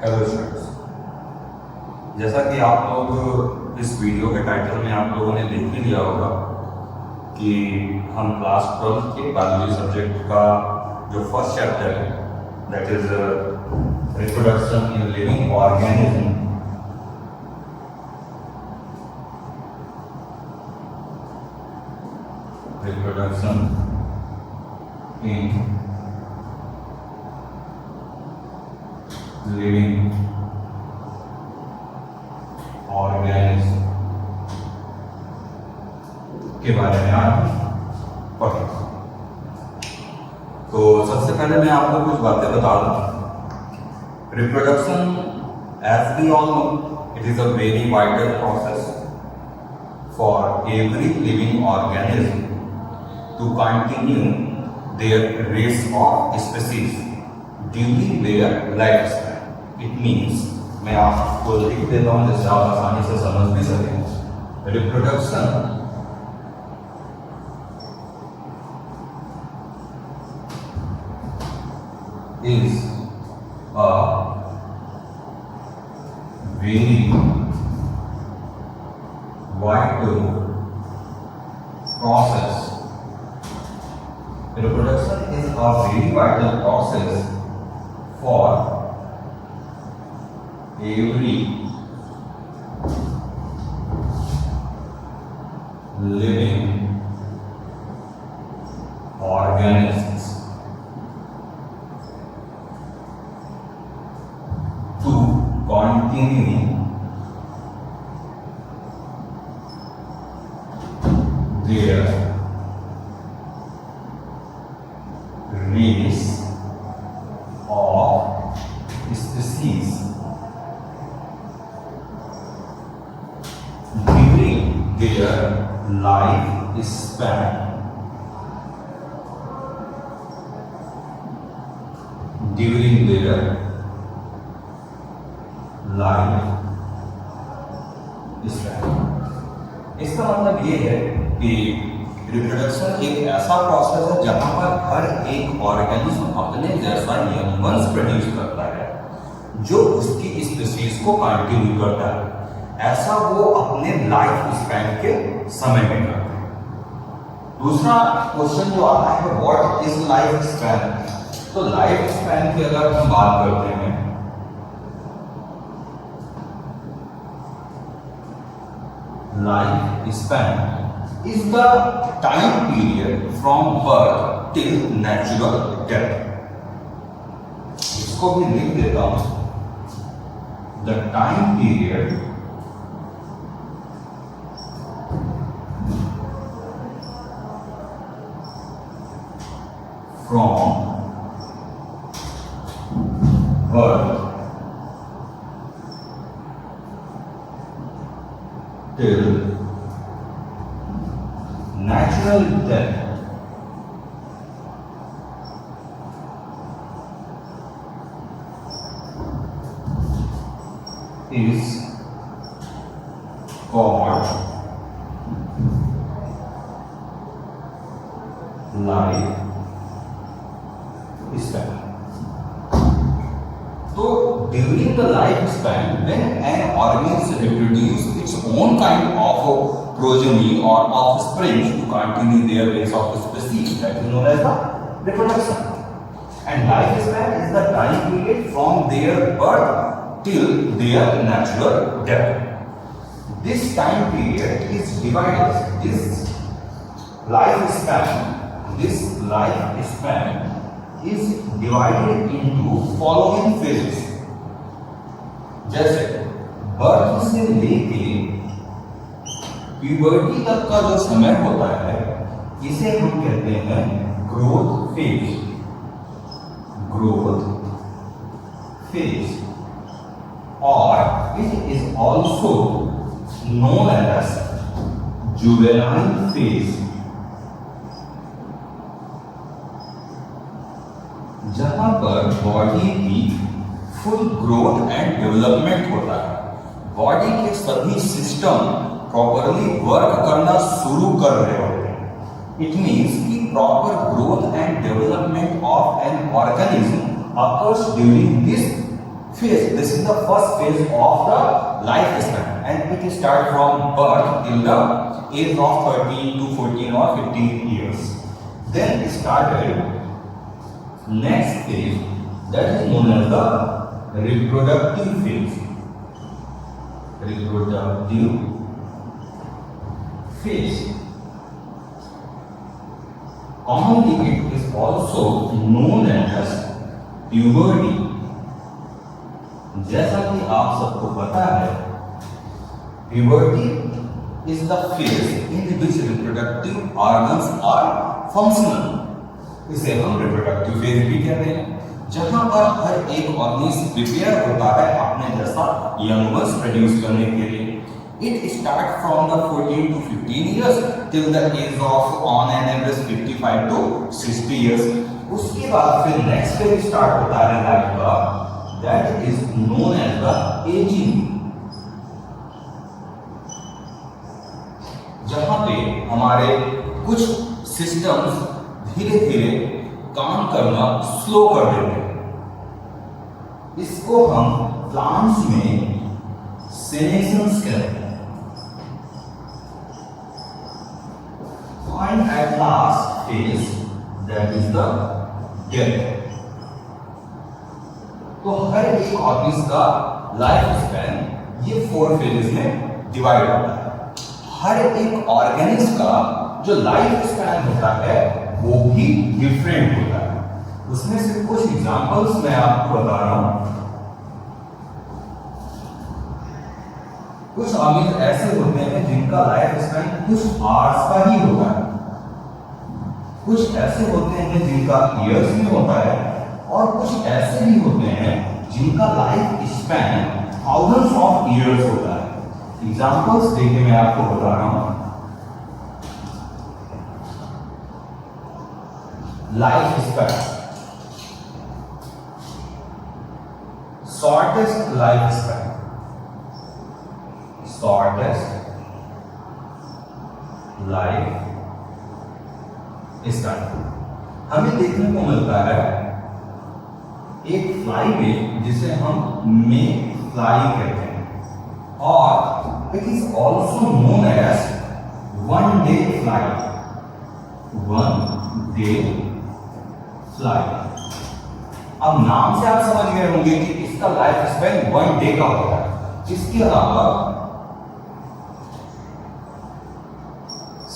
Hello students, जैसा कि आप लोग इस वीडियो के टाइटल में आप लोगों ने देख ही लिया होगा कि हम क्लास 12 के बायोलॉजी सब्जेक्ट का जो फर्स्ट चैप्टर है that is reproduction in living organism, reproduction in living organism के बारे में आज पढ़ेंगे। तो सबसे पहले मैं आपको कुछ बातें बता दूं। Reproduction, as we all know, it is a very vital process for every living organism to continue their race of species during their life span. It means, मैं आपको लिख देता हूं जिससे आप आसानी से समझ भी सकें। Reproduction is a very vital process. Reproduction is a very vital process for every living organisms to continue their race of species during their life span. During their life span. इसका मतलब ये है कि रिप्रोडक्शन एक ऐसा process है जहां पर हर एक ऑर्गेनिज्म अपने जैसा यंगन्स प्रोड्यूस करता है जो उसकी स्पीशीज को कंटिन्यू करता है। ऐसा वो अपने लाइफ स्पैन के समय में करता है। दूसरा क्वेश्चन जो आता है, व्हाट इज लाइफ स्पैन? तो लाइफ स्पैन की अगर हम बात करते हैं, life span is the time period from birth till natural death। इसको भी लिख देता हूं। the time period from birth till natural death is called life span। तो during the lifespan, when an organism reproduces its own kind of progeny or offspring to continue their race of species, that is known as the reproduction. And lifespan is the time period from their birth till their natural death. This time period is divided. This lifespan is divided into following phases। जैसे birth से लेके puberty तक का जो समय होता है इसे हम कहते हैं ग्रोथ फेज। और it is also known as juvenile phase, जहां पर बॉडी की फुल ग्रोथ एंड डेवलपमेंट होता है। बॉडी के सभी सिस्टम प्रॉपरली वर्क करना शुरू कर रहे होते हैं। इट मीन्स कि proper growth and development of an organism occurs during this phase. This is the first phase of the lifespan, and it starts from birth till the age of 13 to 14 or 15 years. Then started next phase, that is known as the reproductive phase. Reproductive phase. Commonly it is also known as puberty. जैसा कि आप सबको पता है, puberty is the phase in which reproductive organs are functional. इसे हम reproductive phase भी कहते हैं, जहां पर हर एक ऑर्गेनिज्म प्रिपेयर होता है अपने जैसा यंग वंस प्रोड्यूस करने के लिए. It starts from the 14 to 15 years till the age of on an average 55 to 60 years. उसके बाद फिर नेक्स्ट फेज स्टार्ट होता है लाइफ का, that is known as the aging. जहां पे हमारे कुछ सिस्टम्स धीरे धीरे काम करना स्लो कर देते हैं. इसको हम प्लांट्स में सेनेशंस कहते हैं. And at last phase, that is the death. तो हर एक ऑर्गेनिज्म का लाइफ स्पैन ये 4 फेजेस में डिवाइड होता है. हर एक ऑर्गेनिज्म का जो लाइफ स्पैन होता है वो भी डिफरेंट होता है. उसमें से कुछ एग्जांपल्स मैं आपको बता रहा हूं. कुछ ऑर्गेनिज्म ऐसे होते हैं जिनका लाइफ स्पैन कुछ आवर्स का ही होता है. कुछ ऐसे होते हैं जिनका ईयर्स में होता है, और कुछ ऐसे भी होते हैं जिनका life span thousands of years होता है. एग्जांपल्स देखिए मैं आपको बता रहा हूं. Life span, shortest life span, shortest life span हमें देखने को मिलता है एक फ्लाई में जिसे हम मे फ्लाई कहते हैं, और it is also known as one day fly. One day fly. अब नाम से आप समझ गए होंगे कि इसका लाइफ स्पैन 1 डे का होता है. इसके अलावा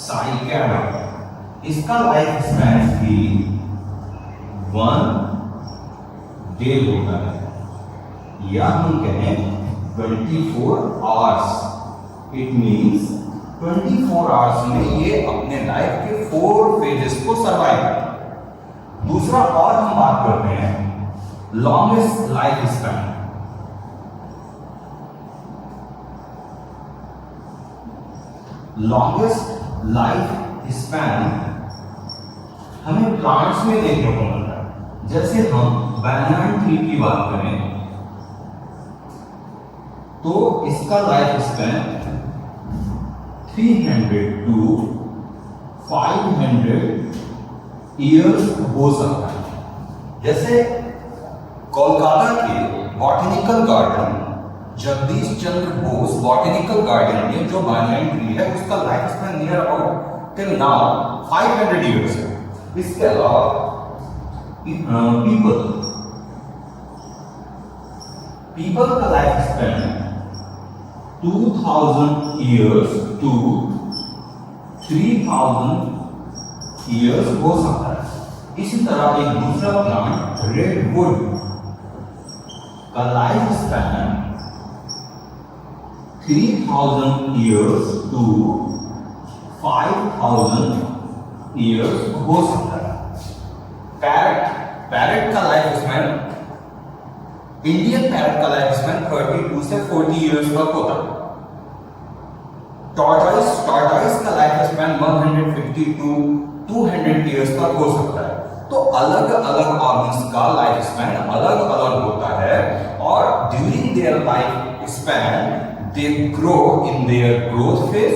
साइकैडा, इसका लाइफ स्पैन भी 1 डे होता है, या हम कहें 24 आवर्स. इट मींस 24 आवर्स में ये अपने लाइफ के 4 फेजेस को सर्वाइव करता है. दूसरा और हम बात करते हैं longest life span. Longest life span हमें प्लांट्स में देखने को मिलता है. जैसे हम बनाना ट्री की बात करें तो इसका लाइफ स्पैन 300 to 500 ईयर्स हो सकता है. जैसे कोलकाता के botanical garden, Jagdish Chandra Bose botanical garden में जो बनाना ट्री है उसका life span near about till now 500 years है. इसके अलावा पीपल का life span 2000 years to 3000 years हो सकता है. इसी तरह एक दूसरा प्लांट रेडवुड का life span 3000 years to 5000 years हो सकता है. पैरेट का लाइफ स्पैन, इंडियन पैरेट का लाइफ स्पैन 32 से 40 ईयर्स तक होता है. टॉर्टॉइस का लाइफ स्पैन 150 टू 200 ईयर्स तक हो सकता है. तो अलग अलग ऑर्गन्स का लाइफ स्पैन अलग अलग होता है, और during their life span they grow in their growth phase,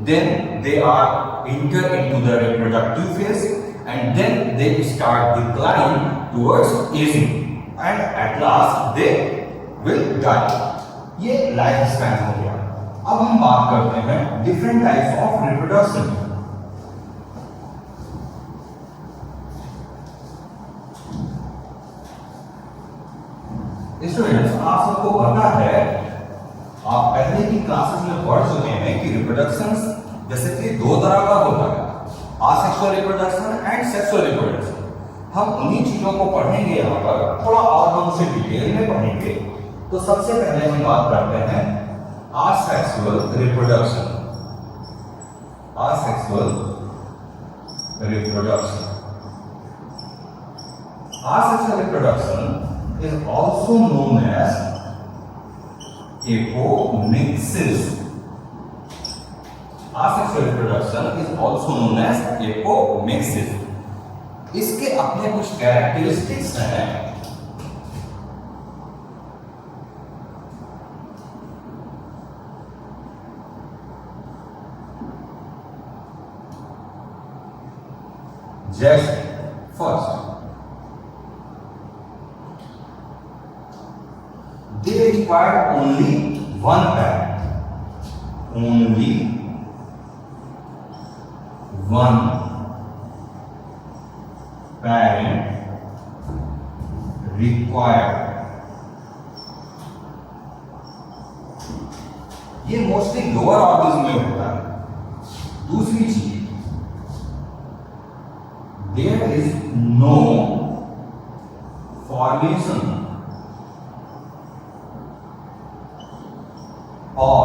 then they are enter into the reproductive phase, and then they start decline towards aging, and at last they will die। ये life span हो गया। अब हम बात करते हैं different types of reproduction. Students, आप सबको पता है, आप पहले की क्लासेस में पढ़ चुके हैं कि रिप्रोडक्शन जैसे कि दो तरह का होता है, asexual reproduction and sexual reproduction. हम उन्हीं चीजों को पढ़ेंगे यहाँ पर, थोड़ा और हम उसे डिटेल में पढ़ेंगे। तो सबसे पहले हम बात करते हैं asexual reproduction। asexual reproduction asexual reproduction is also known as apomixis। asexual reproduction is also known as apomixis। इसके अपने कुछ कैरेक्टरिस्टिक्स हैं। जैसे first, they require only one parent। only one parent required। ये मोस्टली लोअर ऑर्गन्स में होता है। दूसरी चीज, there is no formation or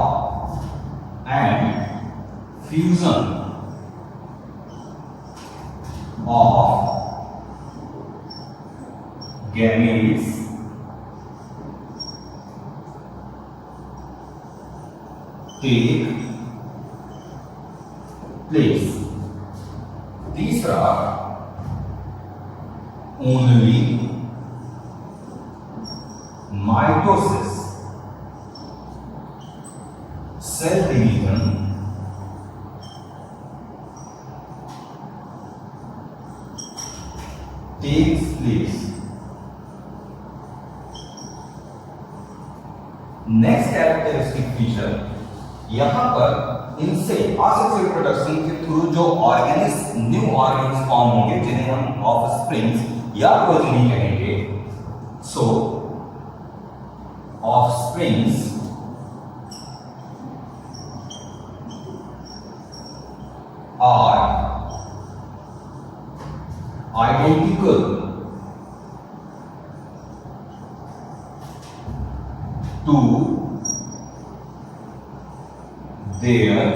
and fusion of gametes take place। तीसरा, only mitosis cell division takes place। Next characteristic feature, यहां पर इनसे असेक्सुअल रिप्रोडक्शन के थ्रू जो ऑर्गेनिक्स न्यू ऑर्गेन्स फॉर्म होंगे जिन्हें हम ऑफस्प्रिंग्स या प्रोजेनी कहेंगे। So offsprings are identical to their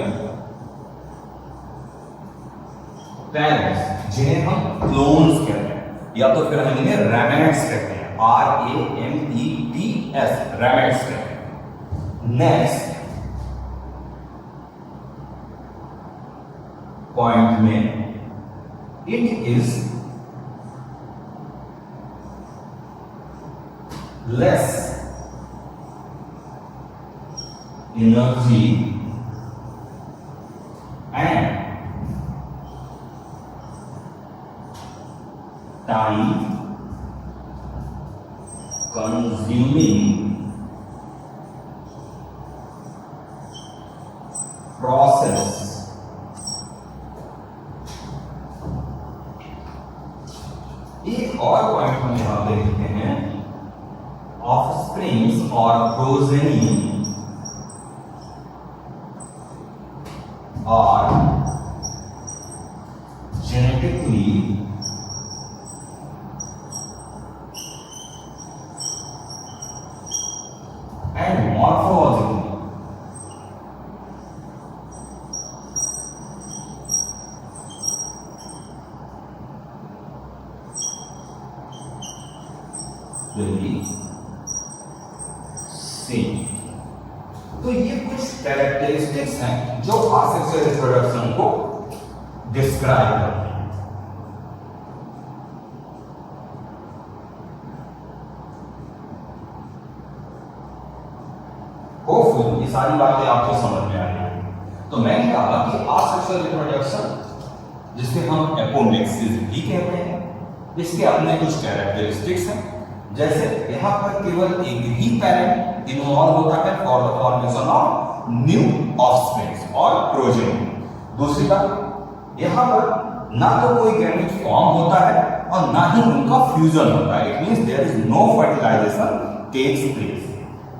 parents, जिन्हें हम क्लोन्स कहते हैं या तो फिर हम इन्हें रैमेट्स कहते हैं, RAMETS, रैमेट्स कहते हैं। नेक्स्ट पॉइंट में, it is less energy and time consuming process। एक और पॉइंट हम यहां पे लिखते हैं, ऑफस्प्रिंग्स और progeny are genetically and morphologically will be same। तो ये कुछ कैरेक्टरिस्टिक्स हैं जो असेक्सुअल रिप्रोडक्शन को डिस्क्राइब करते हैं। होपफुल ये सारी बातें आपको समझ में आ रही हैं। तो मैंने कहा कि असेक्सुअल जिसे हम एपोमिक्सिस भी कहते हैं, इसके अपने कुछ कैरेक्टरिस्टिक्स हैं। जैसे यहाँ पर केवल एक ही पैरेंट इन्वॉल्व होता है for the formation of new offsprings और प्रोजेनी। दूसरी बात, यहाँ पर ना तो कोई गैमेट फॉर्म होता है और ना ही उनका फ्यूजन होता है। It means there is no fertilization takes place.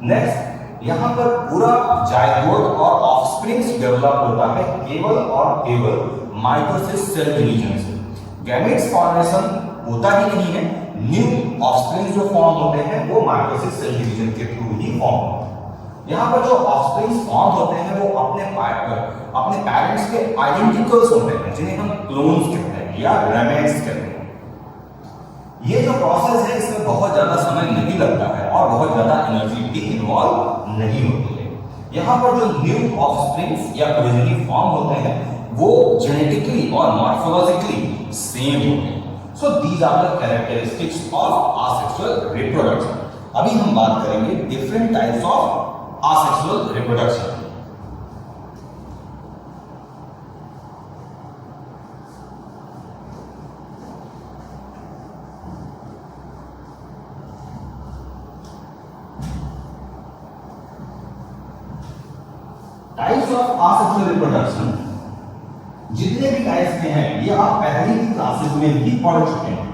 Next, यहाँ पर पूरा जायगोट और ऑफस्प्रिंग्स डेवलप होता है केवल और केवल माइटोसिस सेल डिवीजन से। गैमेट्स फॉर्मेशन होता ही नहीं है, न्यू ऑफस्प्रिंग्स जो फॉर्म होते हैं वो माइटोसिस सेल डिवीजन के थ्रू ही फॉर्म होते हैं। यहाँ पर जो ऑफस्प्रिंग्स फॉर्म होते हैं वो अपने पेरेंट्स के आइडेंटिकल्स होते हैं, जिन्हें हम क्लोन्स कहते हैं या रेमेट्स कहते हैं। ये जो प्रोसेस है इसमें बहुत ज्यादा समय नहीं लगता है और बहुत ज्यादा एनर्जी भी इन्वॉल्व नहीं होती है। यहाँ पर जो न्यू ऑफस्प्रिंग्स या प्रोजेनी फॉर्म होते हैं वो जेनेटिकली और मॉर्फोलॉजिकली सेम होते हैं। So these are the characteristics of asexual reproduction. अभी हम बात करेंगे different types of asexual reproduction. Types of asexual reproduction, जितने भी टाइप्स के हैं ये आप पहले की क्लासेस में भी पढ़ चुके हैं,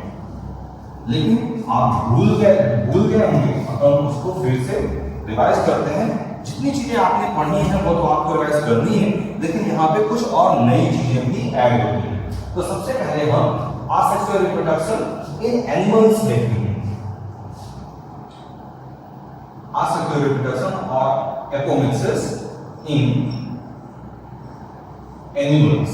लेकिन आप भूल गए होंगे, हम उसको फिर से रिवाइज करते हैं। जितनी चीजें आपने पढ़ी हैं वो तो आपको रिवाइज करनी है, लेकिन यहाँ पे कुछ और नई चीजें भी ऐड होती हैं। तो सबसे पहले हम आसेक्सुअल रिप्रोडक्शन इन एनिमल्स देखेंगे। Asexual reproduction or apomixis in animals.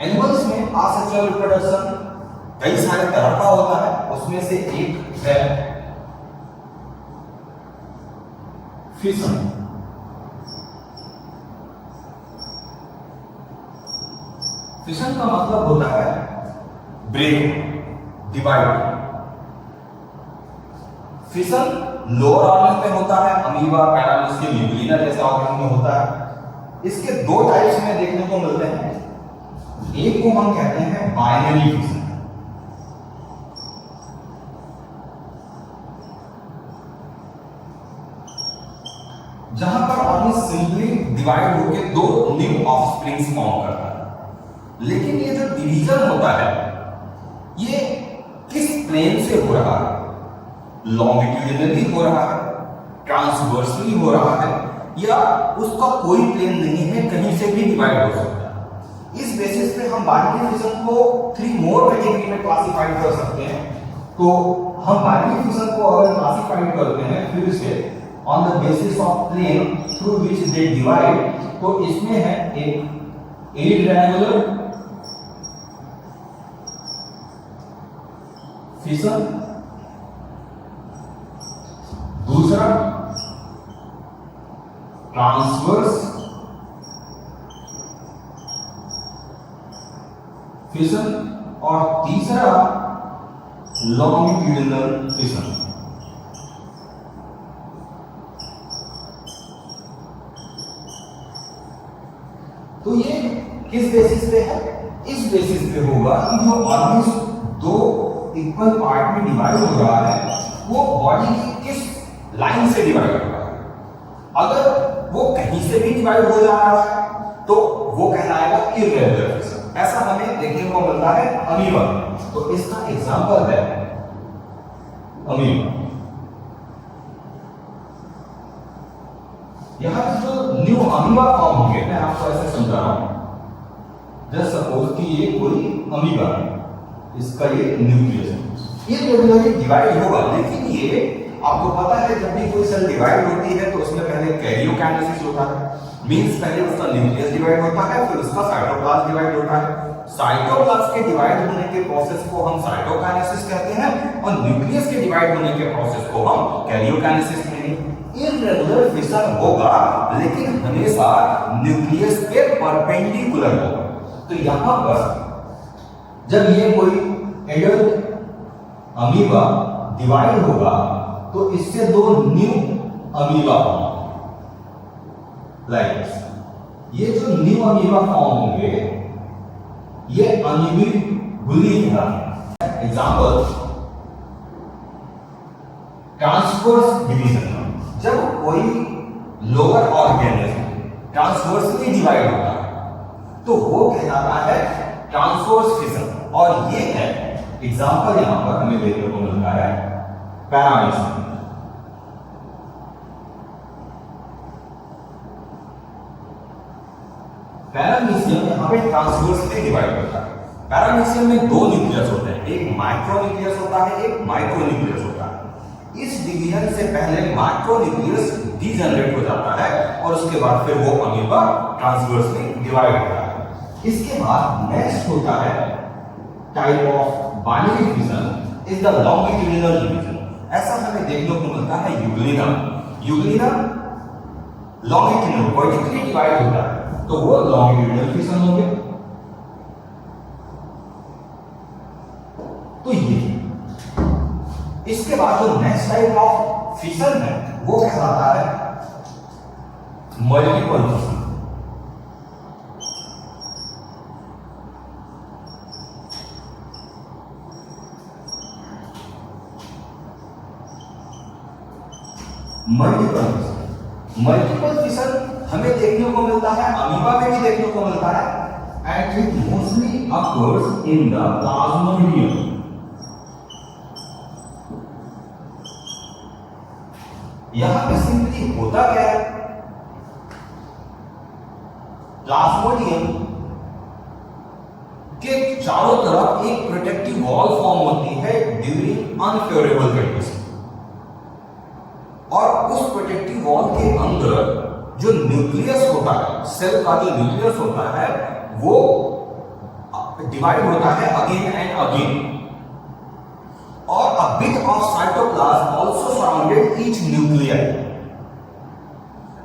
Animals में asexual reproduction कई सारे तरह का होता है, उसमें से एक है फिशन। फिशन का मतलब होता है break, divide. Fission lower organ में होता है, अमीबा, पैरामीशियम, यूग्लिना जैसे ऑर्गन में होता है। इसके दो टाइप्स में देखने को मिलते हैं। एक को हम कहते हैं बाइनरी फिशन, जहां पर ऑर्गन सिंपली डिवाइड होकर दो न्यू ऑफस्प्रिंग्स फॉर्म करता है। लेकिन ये जो डिवीजन होता है ये किस प्लेन से हो रहा है? लॉन्गिट्यूडिनली हो रहा है, ट्रांसवर्सली हो रहा है, या उसका कोई प्लेन नहीं है, कहीं से भी डिवाइड हो सकता है। इस बेसिस पे हम बाइनरी फिशन को 3 मोर कैटेगरी में क्लासिफाइड कर सकते हैं। तो हम बाइनरी फिशन को अगर क्लासिफाइड करते हैं फिर से on the basis of plane through which they divide, तो इसमें है एक इररेगुलर फिशन, दूसरा ट्रांसवर्स फिशन और तीसरा लॉन्गिट्यूडिनल फिशन। तो ये किस बेसिस पे है? इस बेसिस पे होगा कि जो ऑर्गन्स दो इक्वल पार्ट में डिवाइड हो रहा है वो बॉडी की किस लाइन से डिवाइड हो रहा है। अगर वो कहीं से भी डिवाइड हो जा रहा है तो वो कहलाएगा इररेगुलर फिशन। ऐसा हमें देखने को मिलता है अमीबा। तो इसका एग्जांपल है अमीबा। यहां पर जो न्यू अमीबा फॉर्म होंगे, मैं आपको ऐसे समझा रहा हूं। जस्ट सपोज कि ये कोई अमीबा है, इसका ये न्यूक्लियस है, ये रेगुलरली डिवाइड होगा। लेकिन ये आपको पता है जब भी कोई सेल डिवाइड होती है तो उसमें पहले कैरियोकाइनेसिस होता है। मींस पहले उसका न्यूक्लियस डिवाइड होता है, फिर उसका साइटोप्लाज्म डिवाइड होता है। साइटोप्लाज्म के डिवाइड होने के प्रोसेस को हम साइटोकाइनेसिस कहते हैं और न्यूक्लियस के डिवाइड होने के प्रोसेस को हम कैरियोकाइनेसिस कहते हैं। इररेगुलर फिशन होगा लेकिन हमेशा न्यूक्लियस के परपेंडिकुलर होगा। तो यहां पर जब ये कोई एडल्ट अमीबा डिवाइड होगा तो इससे दो न्यू अमीबा फॉर्म, लाइक ये जो न्यू अमीबा फॉर्म होंगे ये अमीबिक गुली है। एग्जाम्पल ट्रांसवर्स डिवीजन, जब कोई लोअर ऑर्गेनिज्म ट्रांसवर्सली डिवाइड होता है तो वो कहलाता है ट्रांसवर्स फिशन। और ये है एग्जाम्पल यहां पर हमें देखने को मिलता है पैरामीशियम। पैरामीशियम यहां पे ट्रांसवर्सली डिवाइड होता है। पैरामीशियम में दो न्यूक्लियस होते हैं, एक माइक्रो न्यूक्लियस होता है, एक माइक्रो न्यूक्लियस होता है। इस डिवीजन से पहले माइक्रो न्यूक्लियस डीजनरेट हो जाता है और उसके बाद फिर वो अमीबा ट्रांसवर्सली डिवाइड होता है। इसके बाद नेक्स्ट होता है type of binary fission is the longitudinal division. ऐसा हमें देखने को मिलता है Euglena. Euglena longitudinal vertically divide होता है तो वो लॉन्गिट्यूडिनल फिशन हो गया। तो ये इसके बाद जो नेक्स्ट टाइप ऑफ फिशन है वो कहलाता है मल्टीपल फिशन। मल्टीपल फिशन हमें देखने को मिलता है, अमीबा में भी देखने को मिलता है and it mostly occurs in the Plasmodium. यहां पे सिंपली होता क्या है, प्लाज्मोडियम के चारों तरफ एक प्रोटेक्टिव वॉल फॉर्म होती है ड्यूरिंग अनफेवरेबल कंडीशन, और उस प्रोटेक्टिव वॉल के अंदर जो न्यूक्लियस होता है, सेल का जो न्यूक्लियस होता है वो डिवाइड होता है अगेन एंड अगेन, और a bit of cytoplasm also surrounded each nuclei,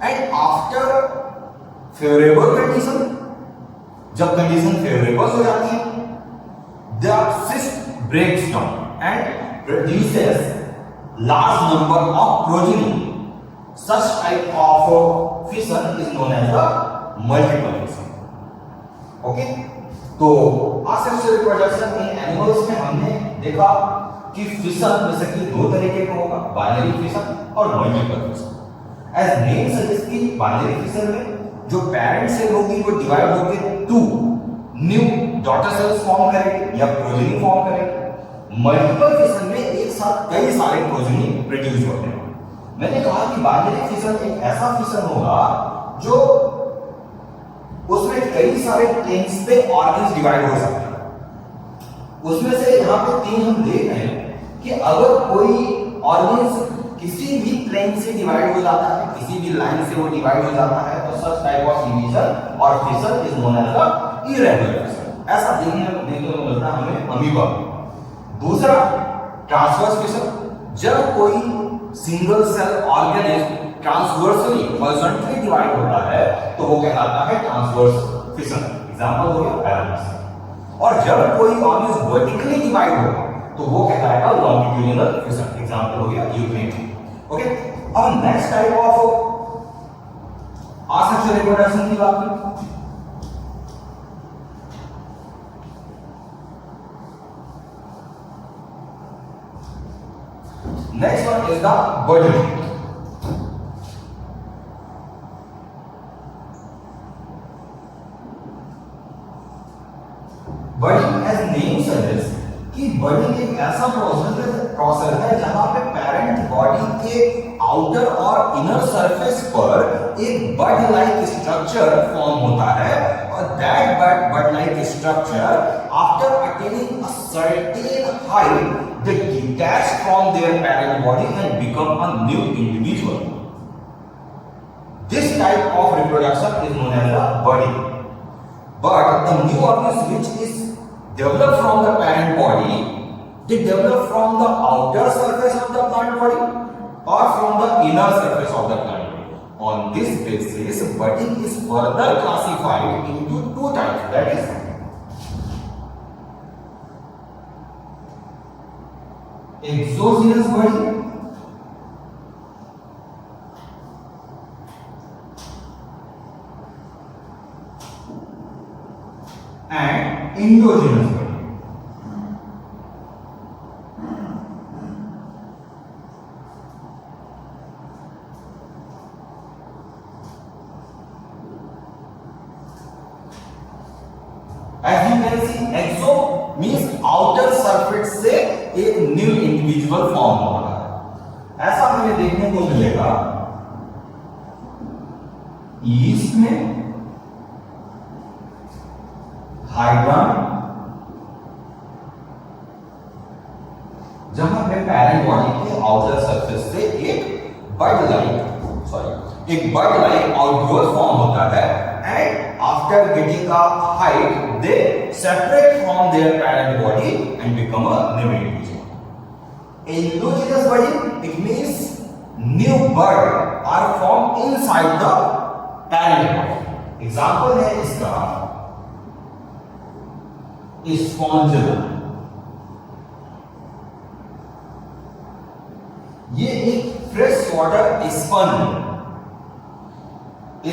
and after favorable condition, जब कंडीशन फेवरेबल हो जाती है, the cyst breaks down and produces large number of progeny. Such type of fission is known as the multiple fission. Okay? तो asexual reproduction in animals में हमने देखा कि fission basically दो तरीके का होगा, बाइनरी फिशन और multiple fission. As name suggest की बाइनरी फिशन में जो पेरेंट सेल होगी वो डिवाइड होकर two new daughter cells form करेंगे या प्रोजेनी फॉर्म करेंगे। मल्टीपल फिशन में एक साथ कई सारे प्रोजेनी प्रोड्यूस होते हैं। मैंने कहा कि बाइनरी फिशन एक ऐसा फिशन होगा जो उसमें कई सारे प्लेन्स पे ऑर्गन्स डिवाइड हो सकते हैं। उसमें से यहाँ पे तीन हम देख रहे हैं कि अगर कोई ऑर्गन्स किसी भी प्लेन से डिवाइड हो जाता है, किसी भी लाइन से वो डिवाइड हो जाता है, तो सच टाइप ऑफ डिवीजन और fission is known as the irregular fission. ऐसा देखने को मिलता है हमें अमीबा। दूसरा ट्रांसवर्स फिशन, जब कोई single cell organism transversely horizontally divide होता है तो वो कहलाता है ट्रांसवर्स फिशन। एग्जांपल हो गया पैरामीशियम। और जब कोई ऑर्गेनिज्म वर्टिकली डिवाइड होगा तो वो कहलाएगा लॉन्गिट्यूडिनल फिशन। एग्जांपल हो गया यूग्लिना। ओके, अब next type of asexual reproduction की बात करें। Next one is the budding. Budding as name suggest कि बर्डिंग एक ऐसा प्रोसेस है जहां पे पेरेंट बॉडी के आउटर और इनर सरफेस पर एक बड लाइक स्ट्रक्चर फॉर्म होता है, और that bud like structure after attaining a certain height they detach from their parent body and become a new individual. This type of reproduction is known as the budding. But the new organism which is developed from the parent body, they develop from the outer surface of the plant body or from the inner surface of the plant body. On this basis, budding is further classified into two types, that is exogenous budding and endogenous budding. As you can see exo means outer surface से एक new individual form हो रहा है। ऐसा हमें देखने को मिलेगा ईस्ट में हाइड्रॉन, जहां पे पैरेंट बॉडी के आउटर सरफेस से एक बर्ड लाइक आउटग्रोथ फॉर्म होता है, and after getting a height they separate from their parent body and become a new individual. Endogenous body it means new bud are form inside the parent body. Example है इसका Spongilla. ये एक fresh water sponge.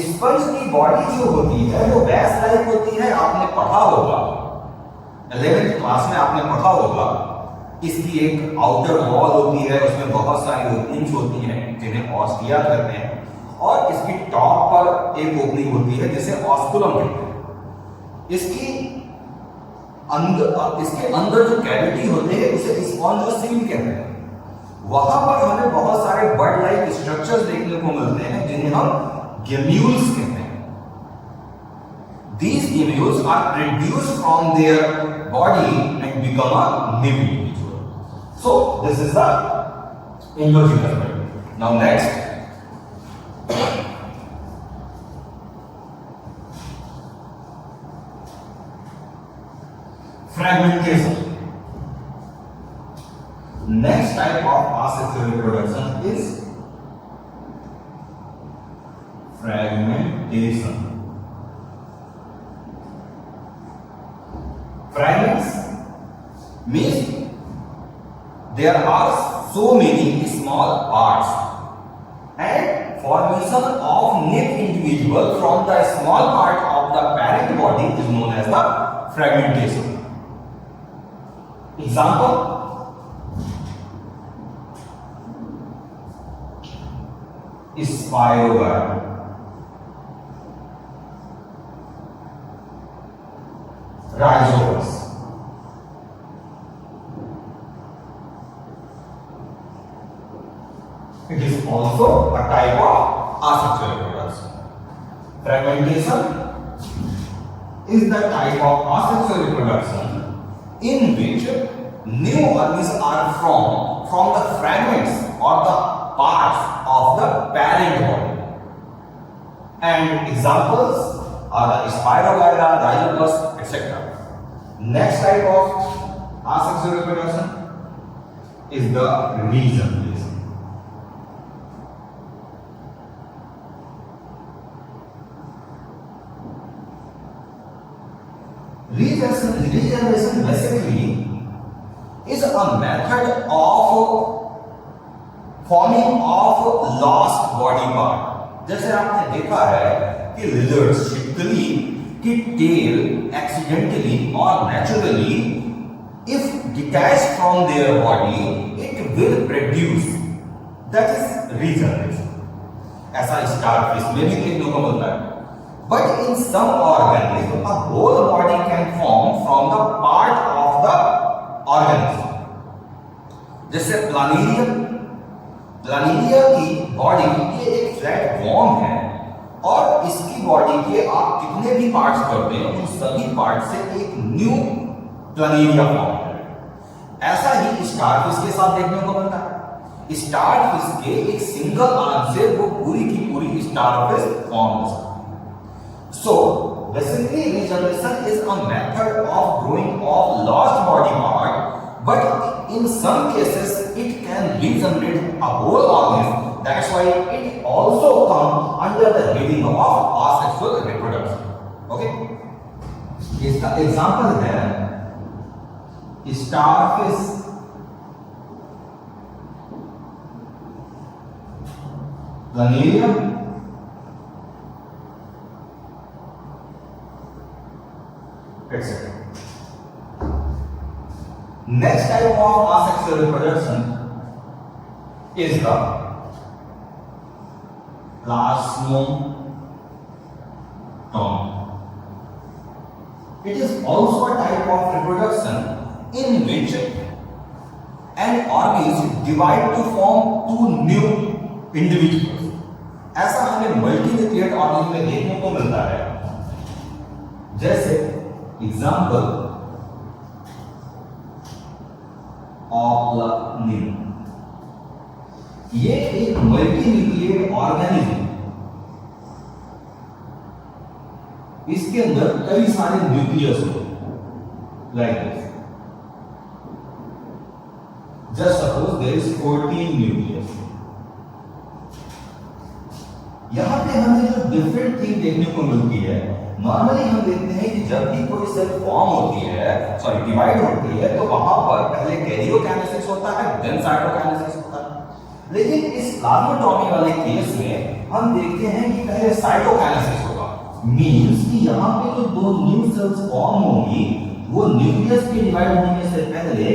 Sponge की body जो होती है वो वैस लाइक होती है। आपने पढ़ा होगा 11th क्लास में, आपने पढ़ा होगा इसकी एक आउटर वॉल होती है, उसमें बहुत सारी ओपनिंग्स होती हैं जिन्हें ऑस्टिया कहते हैं, और इसकी टॉप पर एक ओपनिंग होती है जिसे ऑस्कुलम कहते हैं। इसके अंदर जो कैविटी होते हैं उसे स्पॉन्जियोसील कहते हैं। वहां पर हमें बहुत सारे बर्ड लाइक स्ट्रक्चर्स देखने को मिलते हैं जिन्हें हम गेम्यूल्स कहते हैं। These gemmules are produced from their body and become a new individual. So this is the endogenous body. Now next, fragmentation. Next type of asexual reproduction is fragmentation. Fragments means there are so many small parts, and formation of new individual from the small part of the parent body is known as the fragmentation. Example, spirogyre, rhizomes. It is also a type of asexual reproduction. Fragmentation is the type of asexual reproduction in which new organisms are formed from the fragments or the parts of the parent body. And examples are the spirogyra, rhizomes, etc. Next type of asexual reproduction is the regeneration. Regeneration basically is a method of forming of lost body part. जैसे आपने देखा है कि lizards typically की tail accidentally or naturally if detached from their body it will produce, that is regeneration. ऐसा starfish में भी देखने को मिलता है. But in some organisms a whole body can form from the part of the organism. जैसे प्लानिडिया की body ये एक फ्लैट वॉर्म है और इसकी बॉडी के आप कितने भी पार्ट्स करते हैं उन सभी पार्ट से एक न्यू प्लानिडिया फॉर्म है। ऐसा ही स्टारफिश के साथ देखने को मिलता है। स्टारफिश के एक सिंगल आर्म से वो पूरी की पूरी स्टारफिश फॉर्म हो सकती है। So basically regeneration is a method of growing of lost body part, but in some cases it can regenerate a whole organism. That's why it also comes under the heading of asexual reproduction. Okay, इसका example है starfish, प्लानिडियम, etc. Next type of asexual reproduction is the plasmodon. It is also a type of reproduction in which an organism divide to form two new individuals. ऐसा हमें मल्टीन्यूक्लिएट organism में देखने को मिलता है। जैसे एग्जाम्पल ऑप्लनिन, ये एक मल्टीन्यूक्लिएट ऑर्गेनिज्म, इसके अंदर कई सारे न्यूक्लियस होते हैं, like this. Just suppose there is 14 nucleus. यहां पे हमें जो डिफरेंट थिंग देखने को मिलती है, नॉर्मली हम देखते हैं कि जब भी कोई सेल फॉर्म होती है, सॉरी डिवाइड होती है, तो वहां पर पहले कैरियोकाइनेसिस होता है, देन साइटोकाइनेसिस होता है। लेकिन इस प्लाज्मोटॉमी वाले केस में हम देखते हैं कि पहले साइटोकाइनेसिस होगा, मींस कि यहां पे जो दो न्यू सेल्स फॉर्म होंगी, वो न्यूक्लियस के डिवाइड होने से पहले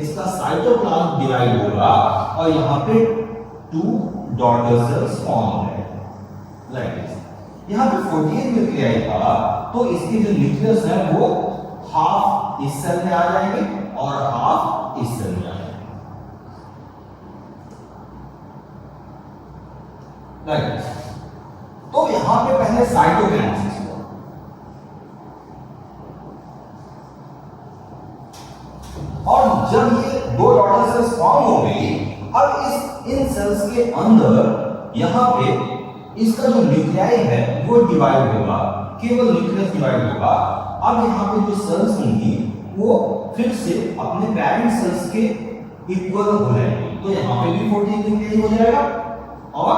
इसका साइटोप्लाज्म डिवाइड होगा और यहां पे टू डॉटर सेल्स फॉर्म होंगे, लाइक दिस। यहां पे 14 न्यूक्लियाई था, तो इसके जो न्यूक्लियस है वो हाफ इस सेल में आ जाएंगे और हाफ इस सेल में आ जाएंगे, लाइक दिस। तो यहां पे पहले साइटोकाइनेसिस हुआ, और जब ये दो डॉटर सेल्स फॉर्म हो गई, अब इन सेल्स के अंदर यहां पे इसका जो न्यूक्लियाई है वो डिवाइड होगा, केवल न्यूक्लियस डिवाइड होगा। अब यहां पे जो सेल्स होंगी वो फिर से अपने पेरेंट सेल्स के इक्वल हो जाएंगे, तो यहां पे भी 14 न्यूक्लियाई हो जाएगा और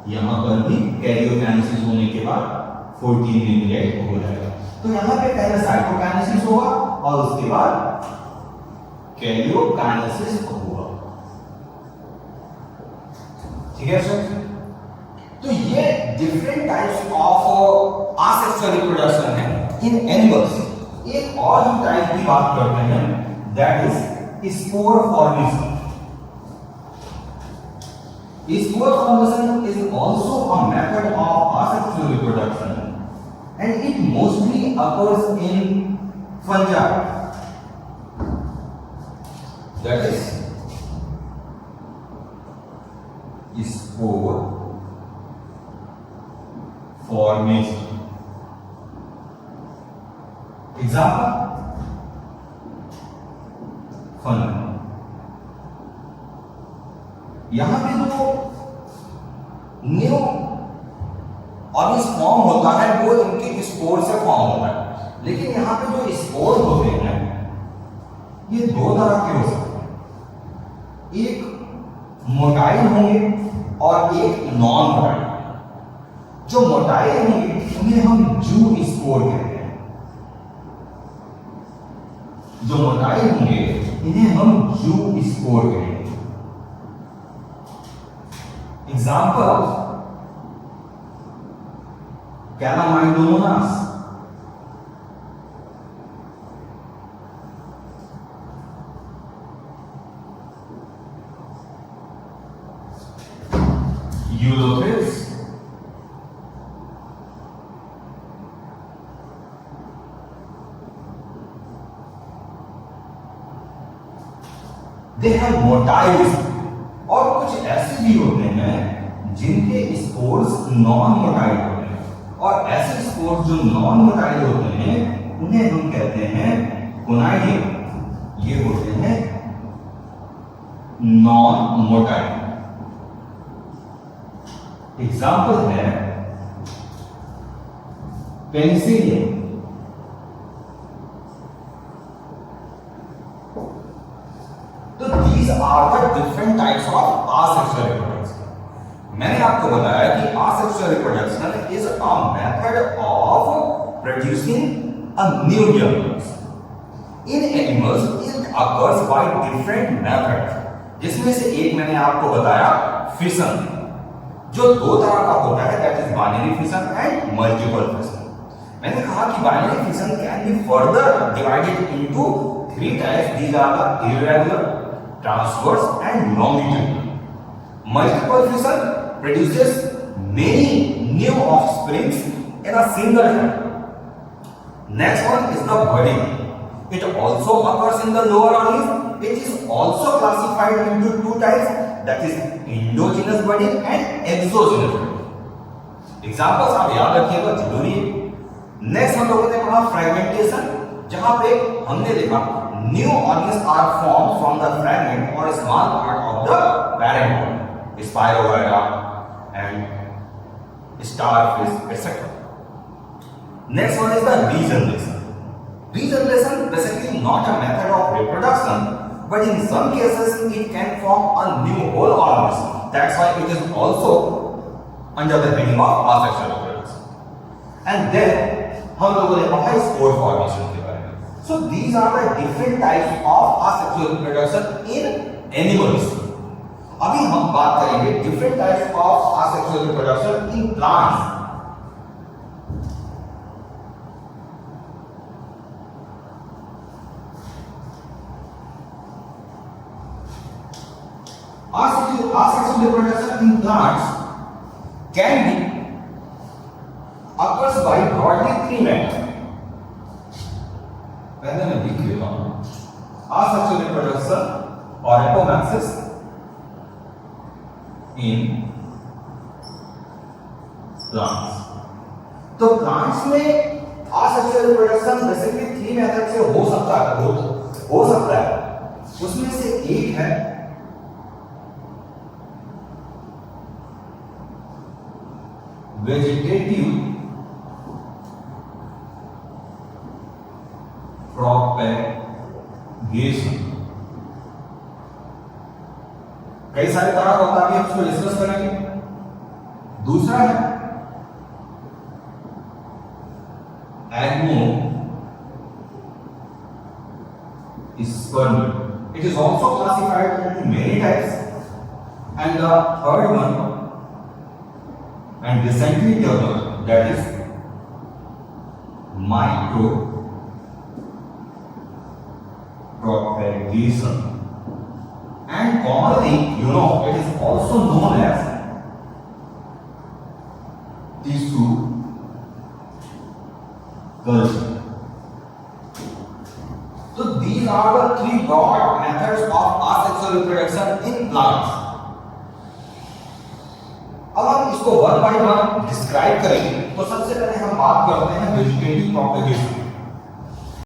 यहां पर भी कैरियोकाइनेसिस होने के बाद 14 न्यूक्लियाई हो जाएगा। तो यहां पे पहले साइटोकाइनेसिस होगा और उसके बाद कैरियोकाइनेसिस होगा, ठीक है सर। तो ये different types of asexual reproduction है इन एनिमल्स। एक और ही टाइप की बात करते हैं, that is spore formation. Spore formation is also a method of asexual reproduction, and it mostly occurs in fungi. That is spore formation. Example: fungi. यहां पे जो न्यू ऑर्गेनिज्म फॉर्म होता है वो इनके स्पोर से फॉर्म होता है, लेकिन यहां पे जो स्पोर होते हैं ये दो तरह के हो सकते हैं, एक मोटाइल होंगे और एक नॉन मोटाइल। जो मोटाइल होंगे उन्हें हम जू स्पोर कहते हैं, जो मोटाइल होंगे इन्हें हम जू स्पोर कहेंगे। Example: Calamidomonas. Eulophis. They have motiles. और कुछ ऐसे भी होते हैं जिनके स्पोर्स नॉन मोटाइल होते हैं, और ऐसे स्पोर्स जो नॉन मोटाइल होते हैं उन्हें हम कहते हैं कोनाइडियम। ये होते हैं नॉन मोटाइल। एग्जाम्पल है पेनिसिलियम। तो these are the different types of asexual reproduction. मैंने आपको बताया कि asexual reproduction is a method of producing a new genus. In animals it occurs by different methods, जिसमें से एक मैंने आपको बताया फिशन, जो दो तरह का होता है, that is binary fission and multiple fission. मैंने कहा कि binary fission can be further divided into three types. These are the irregular, transverse and longitudinal. Multiple fission produces many new offsprings in a single time. Next one is the budding. It also occurs in the lower organs. It is also classified into two types, that is endogenous budding and exogenous budding. Examples आप याद रखिएगा, जरूरी है। Next हम लोगों ने पढ़ा fragmentation, जहां पे हमने देखा new organs are form from the fragment और small part of the parent body, spirogyra and starfish etcetera. Next one is the regeneration. Regeneration basically not a method of reproduction, but in some cases it can form a new whole organism. That's why it is also under the heading of asexual reproduction. And then हम लोगों ने पढ़ा spore formation के बारे में. So these are the different types of asexual reproduction in animals. अभी हम बात करेंगे different types of asexual reproduction in plants. Asexual reproduction in plants can be occurs by broadly three methods. पहले मैं लिख लेता हूं asexual reproduction or apomixis in plants. तो plants में asexual reproduction बेसिकली तीन मेथड से हो सकता है. उसमें से एक है वेजिटेटिव प्रोपेगेशन. कई सारे तरह होता है, हम इसको डिस्कस करेंगे. दूसरा है agamospermy. It is also classified into many types. And the third one and recently developed, that is micro propagation, and commonly it is also known as tissue culture. So these are the three broad methods of asexual reproduction in plants. अब हम इसको one by one describe करेंगे. तो सबसे पहले हम बात करते हैं वेजिटेटिव प्रोपेगेशन.